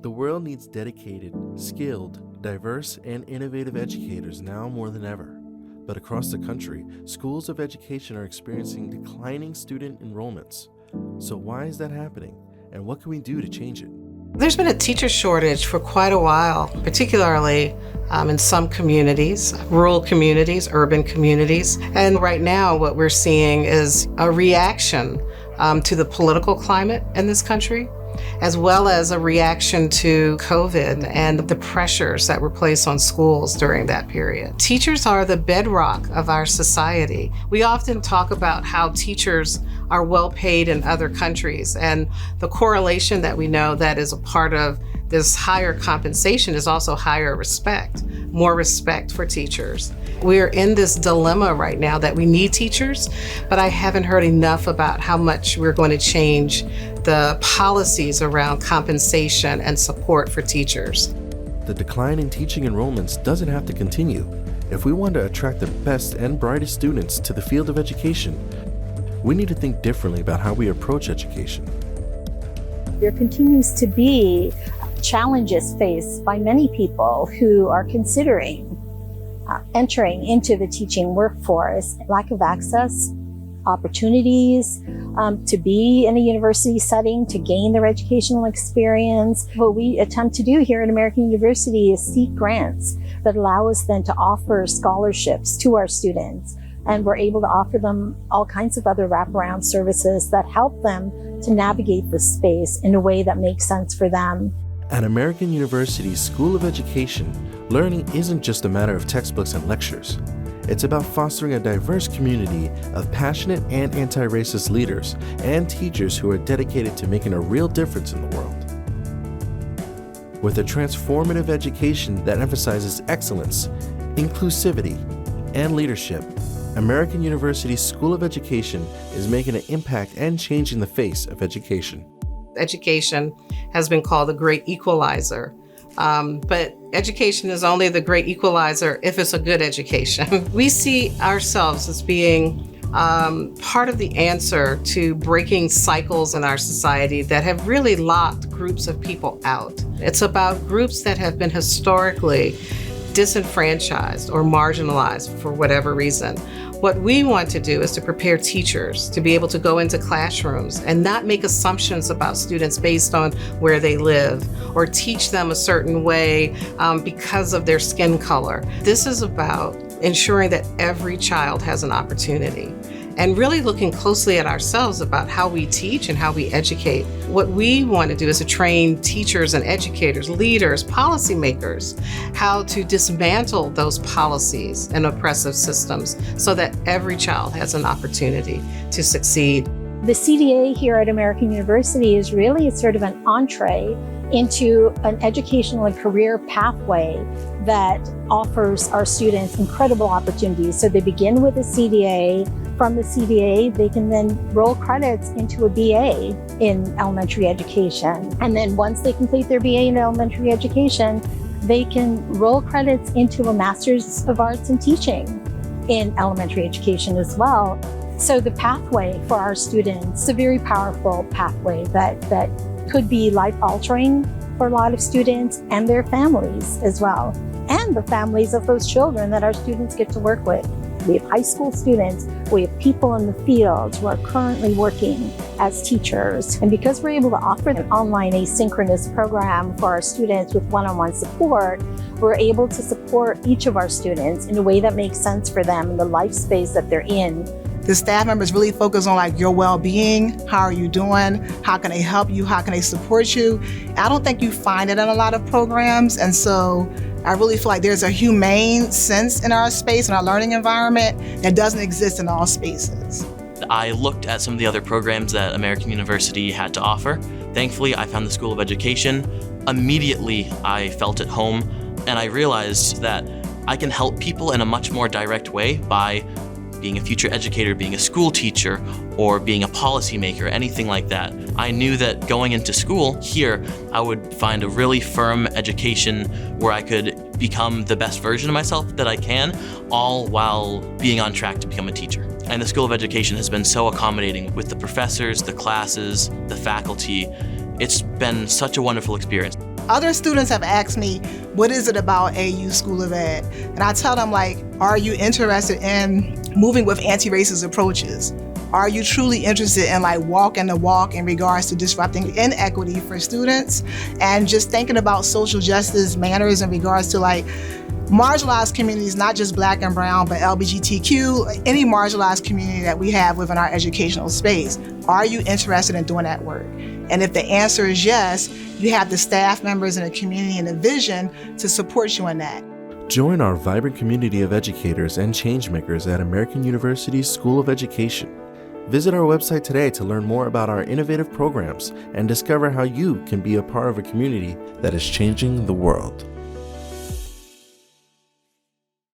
The world needs dedicated, skilled, diverse, and innovative educators now more than ever. But across the country, schools of education are experiencing declining student enrollments. So why is that happening? And what can we do to change it? There's been a teacher shortage for quite a while, particularly in some communities, rural communities, urban communities. And right now what we're seeing is a reaction to the political climate in this country, as well as a reaction to COVID and the pressures that were placed on schools during that period. Teachers are the bedrock of our society. We often talk about how teachers are well paid in other countries, and the correlation that we know that is a part of this higher compensation is also higher respect, more respect for teachers. We're in this dilemma right now that we need teachers, but I haven't heard enough about how much we're going to change the policies around compensation and support for teachers. The decline in teaching enrollments doesn't have to continue. If we want to attract the best and brightest students to the field of education, we need to think differently about how we approach education. There continues to be challenges faced by many people who are considering entering into the teaching workforce. Lack of access, opportunities to be in a university setting, to gain their educational experience. What we attempt to do here at American University is seek grants that allow us then to offer scholarships to our students. And we're able to offer them all kinds of other wraparound services that help them to navigate the space in a way that makes sense for them. At American University's School of Education, learning isn't just a matter of textbooks and lectures. It's about fostering a diverse community of passionate and anti-racist leaders and teachers who are dedicated to making a real difference in the world. With a transformative education that emphasizes excellence, inclusivity, and leadership, American University's School of Education is making an impact and changing the face of education. Education has been called the great equalizer, but education is only the great equalizer if it's a good education. We see ourselves as being part of the answer to breaking cycles in our society that have really locked groups of people out. It's about groups that have been historically disenfranchised or marginalized for whatever reason. What we want to do is to prepare teachers to be able to go into classrooms and not make assumptions about students based on where they live or teach them a certain way because of their skin color. This is about ensuring that every child has an opportunity and really looking closely at ourselves about how we teach and how we educate. What we want to do is to train teachers and educators, leaders, policymakers, how to dismantle those policies and oppressive systems so that every child has an opportunity to succeed. The CDA here at American University is really sort of an entree into an educational and career pathway that offers our students incredible opportunities. So they begin with a CDA. From the CDA, they can then roll credits into a BA in elementary education. And then once they complete their BA in elementary education, they can roll credits into a Master's of Arts in Teaching in elementary education as well. So the pathway for our students is a very powerful pathway that could be life-altering for a lot of students and their families as well, and the families of those children that our students get to work with. We have high school students, we have people in the field who are currently working as teachers. And because we're able to offer an online asynchronous program for our students with one-on-one support, we're able to support each of our students in a way that makes sense for them in the life space that they're in. The staff members really focus on your well-being. How are you doing? How can they help you? How can they support you? I don't think you find it in a lot of programs, and so I really feel like there's a humane sense in our space and our learning environment that doesn't exist in all spaces. I looked at some of the other programs that American University had to offer. Thankfully, I found the School of Education. Immediately, I felt at home, and I realized that I can help people in a much more direct way by being a future educator, being a school teacher, or being a policymaker, anything like that. I knew that going into school here, I would find a really firm education where I could become the best version of myself that I can, all while being on track to become a teacher. And the School of Education has been so accommodating with the professors, the classes, the faculty. It's been such a wonderful experience. Other students have asked me, what is it about AU School of Ed? And I tell them, like, are you interested in moving with anti-racist approaches? Are you truly interested in like walking the walk in regards to disrupting inequity for students and just thinking about social justice manners in regards to like marginalized communities, not just Black and brown, but LGBTQ, any marginalized community that we have within our educational space? Are you interested in doing that work? And if the answer is yes, you have the staff members and the community and the vision to support you in that. Join our vibrant community of educators and changemakers at American University's School of Education. Visit our website today to learn more about our innovative programs and discover how you can be a part of a community that is changing the world.